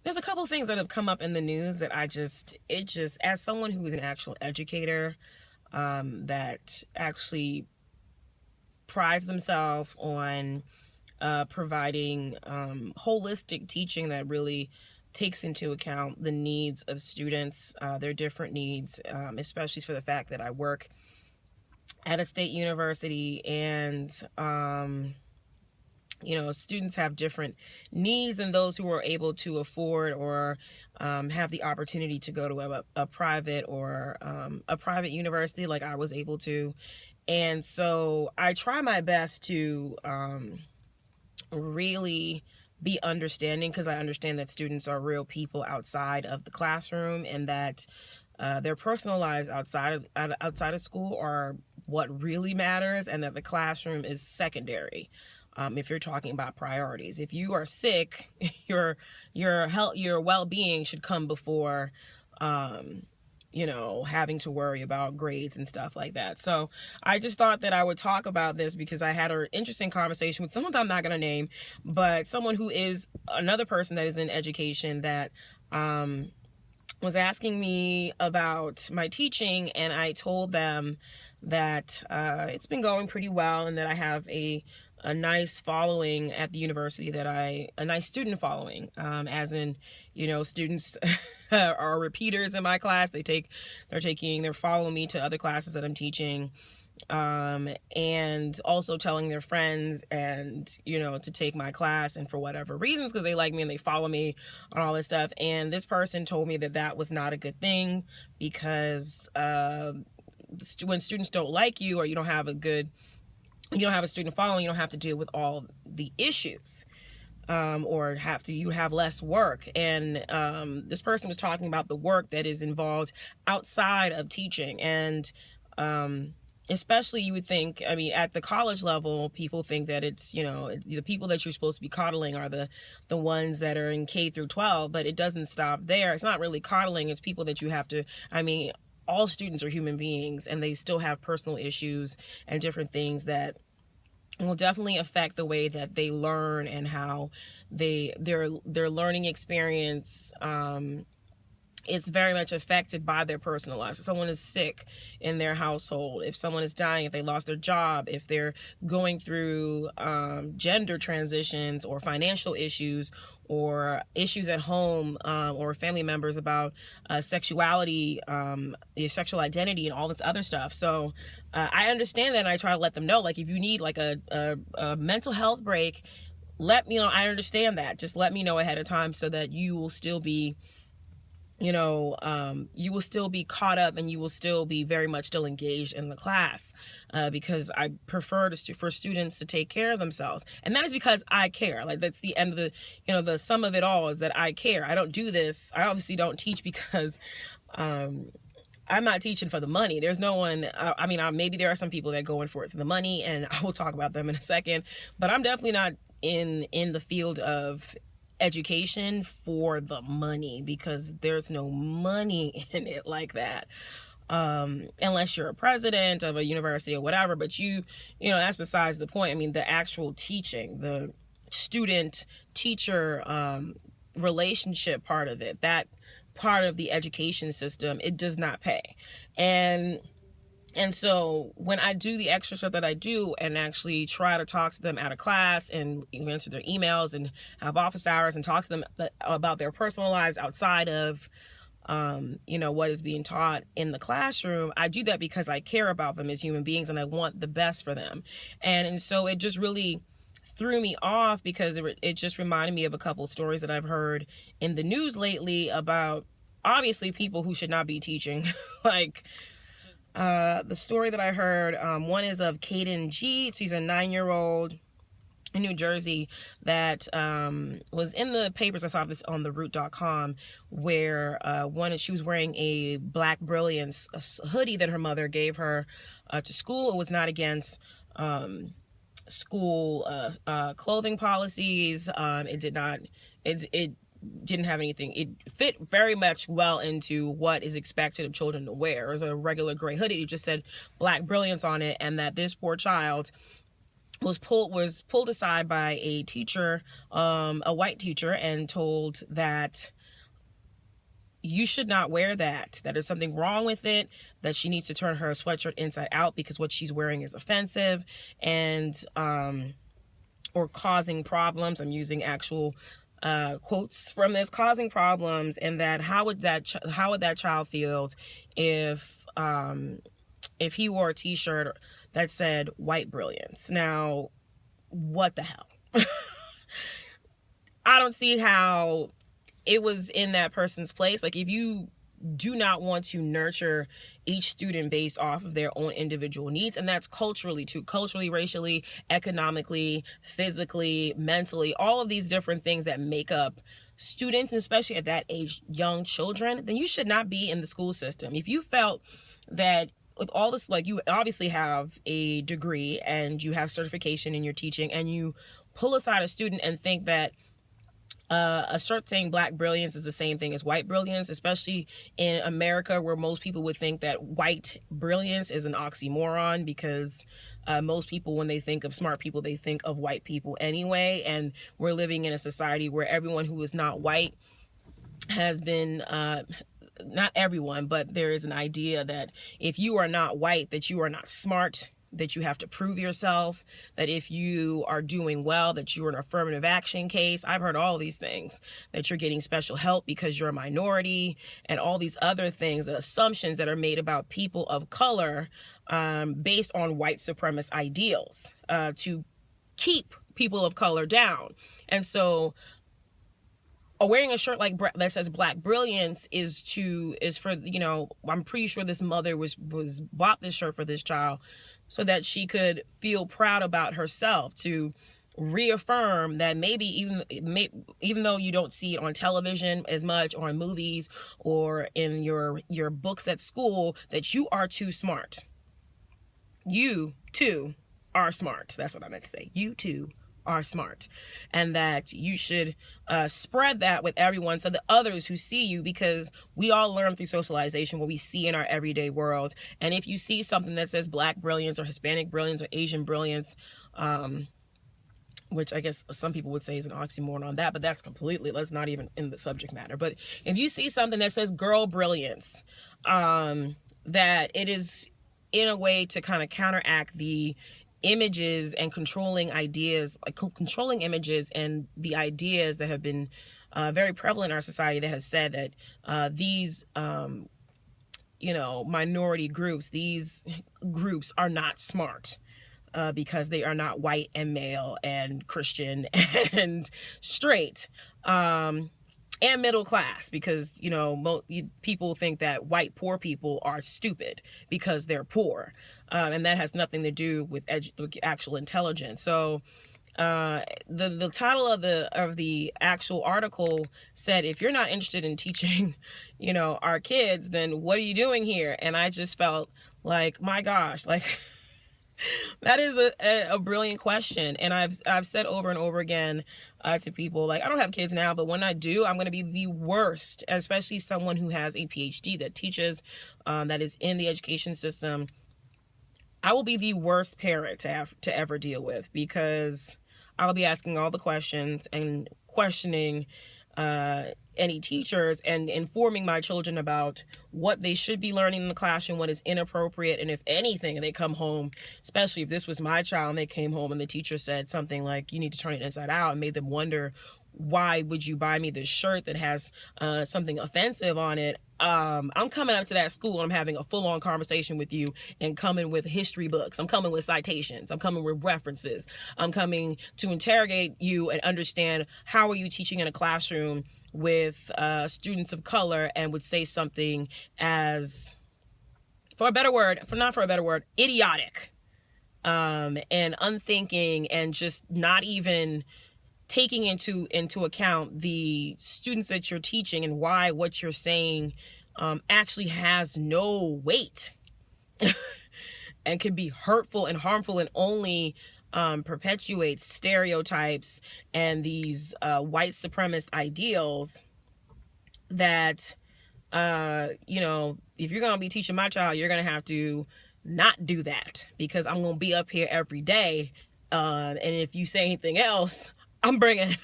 there's a couple things that have come up in the news that as someone who is an actual educator, that actually prides themselves on providing holistic teaching that really takes into account the needs of students, their different needs, especially for the fact that I work at a state university, and students have different needs than those who are able to afford or have the opportunity to go to a private or a private university like I was able to. And so I try my best to really be understanding, because I understand that students are real people outside of the classroom, and that their personal lives outside of school are what really matters, and that the classroom is secondary. If you're talking about priorities, if you are sick, your health, your well-being should come before having to worry about grades and stuff like that. So I just thought that I would talk about this because I had an interesting conversation with someone that I'm not going to name, but someone who is another person that is in education that was asking me about my teaching, and I told them that it's been going pretty well, and that I have a nice following at the university, a nice student following, as in, students are repeaters in my class. They're following me to other classes that I'm teaching, and also telling their friends and, to take my class, and for whatever reasons, because they like me and they follow me on all this stuff. And this person told me that that was not a good thing, because when students don't like you, or you don't have a student following, you don't have to deal with all the issues, or you have less work. And this person was talking about the work that is involved outside of teaching. And especially, you would think, at the college level, people think that it's, the people that you're supposed to be coddling are the ones that are in K through 12, but it doesn't stop there. It's not really coddling. It's people that you have to, all students are human beings, and they still have personal issues and different things that will definitely affect the way that they learn, and how their learning experience it's very much affected by their personal lives. If someone is sick in their household, if someone is dying, if they lost their job, if they're going through gender transitions or financial issues, or issues at home, or family members about sexuality, your sexual identity, and all this other stuff. So I understand that, and I try to let them know, like, if you need like a mental health break, let me know. I understand that. Just let me know ahead of time, so that you will still be caught up, and you will still be very much still engaged in the class, because I prefer for students to take care of themselves. And that is because I care. Like, that's the end of the sum of it all, is that I care. I don't do this. I obviously don't teach because I'm not teaching for the money. There's no one, maybe there are some people that go in for the money, and I will talk about them in a second, but I'm definitely not in the field of education for the money, because there's no money in it like that, unless you're a president of a university or whatever. But that's besides the point. The actual teaching, the student teacher relationship part of it, that part of the education system, it does not pay. And so when I do the extra stuff that I do, and actually try to talk to them out of class, and answer their emails, and have office hours, and talk to them about their personal lives outside of what is being taught in the classroom, I do that because I care about them as human beings, and I want the best for them. And so it just really threw me off, because it just reminded me of a couple stories that I've heard in the news lately about, obviously, people who should not be teaching. Like, the story that I heard, one is of Kaden G. She's a 9-year-old in New Jersey that was in the papers. I saw this on theroot.com, where she was wearing a Black Brilliance hoodie that her mother gave her to school. It was not against school clothing policies. It didn't have anything. It fit very much well into what is expected of children to wear. It was a regular gray hoodie. It just said Black Brilliance on it, and that this poor child was pulled aside by a teacher, a white teacher, and told that you should not wear that. That there's something wrong with it, that she needs to turn her sweatshirt inside out because what she's wearing is offensive and or causing problems. I'm using actual quotes from this, causing problems, and that how would that child feel if he wore a t-shirt that said white brilliance. Now, what the hell? I don't see how it was in that person's place. Like, if you do not want to nurture each student based off of their own individual needs, and that's culturally too, culturally, racially, economically, physically, mentally, all of these different things that make up students, and especially at that age, young children, then you should not be in the school system. If you felt that with all this, like, you obviously have a degree and you have certification in your teaching, and you pull aside a student and think that a shirt saying black brilliance is the same thing as white brilliance, especially in America, where most people would think that white brilliance is an oxymoron, because most people, when they think of smart people, they think of white people anyway. And we're living in a society where everyone who is not white has been not everyone, but there is an idea that if you are not white, that you are not smart, that you have to prove yourself, that if you are doing well, that you're an affirmative action case. I've heard all these things, that you're getting special help because you're a minority, and all these other things, the assumptions that are made about people of color based on white supremacist ideals to keep people of color down. And so wearing a shirt like that says black brilliance is for, you know, I'm pretty sure this mother was bought this shirt for this child so that she could feel proud about herself, to reaffirm that maybe even though you don't see it on television as much, or in movies, or in your books at school, that you are too smart. You too are smart. That's what I meant to say. You too are smart, and that you should spread that with everyone, so the others who see you, because we all learn through socialization what we see in our everyday world. And if you see something that says black brilliance or Hispanic brilliance or Asian brilliance, which I guess some people would say is an oxymoron on that, but that's not even in the subject matter. But if you see something that says girl brilliance, that it is in a way to kind of counteract the images and controlling images and the ideas that have been very prevalent in our society, that has said that these minority groups, these groups are not smart because they are not white and male and Christian and straight and middle class, because people think that white poor people are stupid because they're poor, and that has nothing to do with actual intelligence. So the title of the actual article said, if you're not interested in teaching our kids, then what are you doing here? And I just felt like, my gosh, like that is a brilliant question. And I've said over and over again to people, like, I don't have kids now, but when I do, I'm going to be the worst, especially someone who has a PhD that teaches, that is in the education system. I will be the worst parent to ever deal with, because I'll be asking all the questions and questioning any teachers and informing my children about what they should be learning in the classroom, what is inappropriate. And if anything, they come home, especially if this was my child and they came home and the teacher said something like, you need to turn it inside out, and made them wonder, why would you buy me this shirt that has something offensive on it? I'm coming up to that school and I'm having a full-on conversation with you, and coming with history books. I'm coming with citations. I'm coming with references. I'm coming to interrogate you and understand, how are you teaching in a classroom with students of color, and would say something as, idiotic and unthinking, and just not even taking into account the students that you're teaching, and why what you're saying actually has no weight and can be hurtful and harmful, and only perpetuates stereotypes and these white supremacist ideals that, if you're going to be teaching my child, you're going to have to not do that, because I'm going to be up here every day And if you say anything else, I'm bringing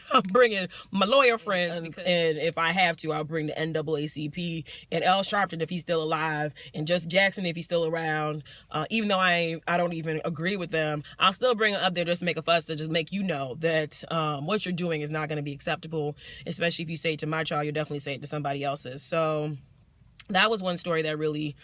my lawyer friends, and if I have to, I'll bring the NAACP and L Sharpton if he's still alive, and Just Jackson if he's still around. Even though I don't even agree with them, I'll still bring them up there just to make a fuss, to just make you know that what you're doing is not going to be acceptable. Especially if you say it to my child, you'll definitely say it to somebody else's. So that was one story that really,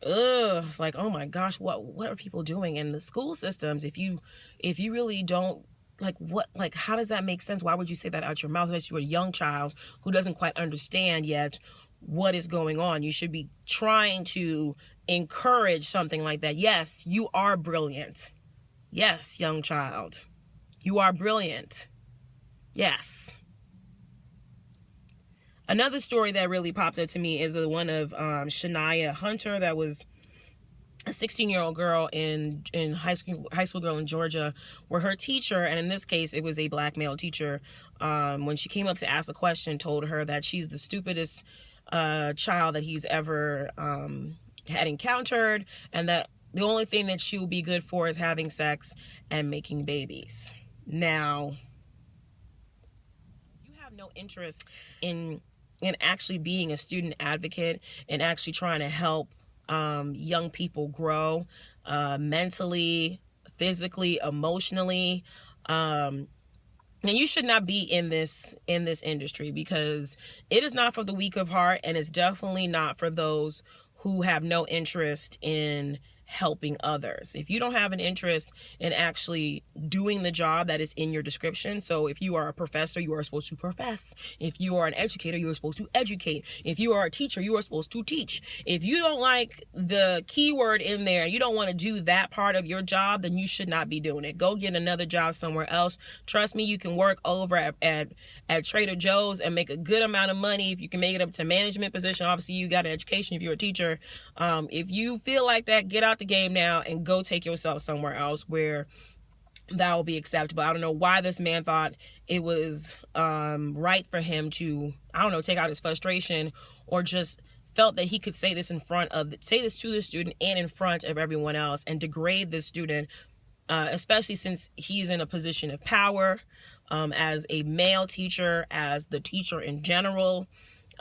it's like, oh my gosh, what are people doing in the school systems? If you really don't, like, how does that make sense? Why would you say that out your mouth unless you're a young child who doesn't quite understand yet what is going on? You should be trying to encourage something like that. Yes, you are brilliant. Yes, young child, you are brilliant. Yes. Another story that really popped up to me is the one of Shania Hunter. That was a 16-year-old girl in high school girl in Georgia, where her teacher, and in this case it was a black male teacher, when she came up to ask a question, told her that she's the stupidest child that he's ever had encountered, and that the only thing that she will be good for is having sex and making babies. Now, you have no interest in actually being a student advocate and actually trying to help young people grow mentally, physically, emotionally. And you should not be in this industry, because it is not for the weak of heart, and it's definitely not for those who have no interest in helping others. If you don't have an interest in actually doing the job that is in your description, so if you are a professor, you are supposed to profess. If you are an educator, you are supposed to educate. If you are a teacher, you are supposed to teach. If you don't like the keyword in there, you don't want to do that part of your job, then you should not be doing it. Go get another job somewhere else. Trust me, you can work over at Trader Joe's and make a good amount of money. If you can make it up to management position, obviously you got an education if you're a teacher. If you feel like that, get out the game now and go take yourself somewhere else where that will be acceptable. I don't know why this man thought it was right for him to, I don't know, take out his frustration, or just felt that he could say this to the student and in front of everyone else and degrade this student, especially since he's in a position of power, as a male teacher, as the teacher in general.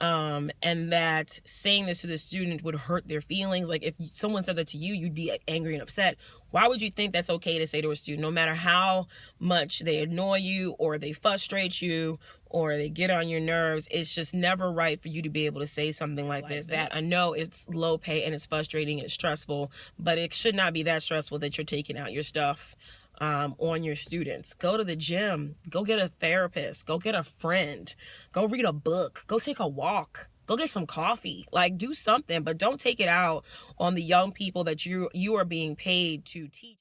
And that saying this to the student would hurt their feelings. Like, if someone said that to you, you'd be angry and upset. Why would you think that's okay to say to a student, no matter how much they annoy you or they frustrate you or they get on your nerves? It's just never right for you to be able to say something like this. That I know it's low pay and it's frustrating, it's stressful, but it should not be that stressful that you're taking out your stuff on your students. Go to the gym, go get a therapist, go get a friend, go read a book, go take a walk, go get some coffee. Like, do something, but don't take it out on the young people that you are being paid to teach.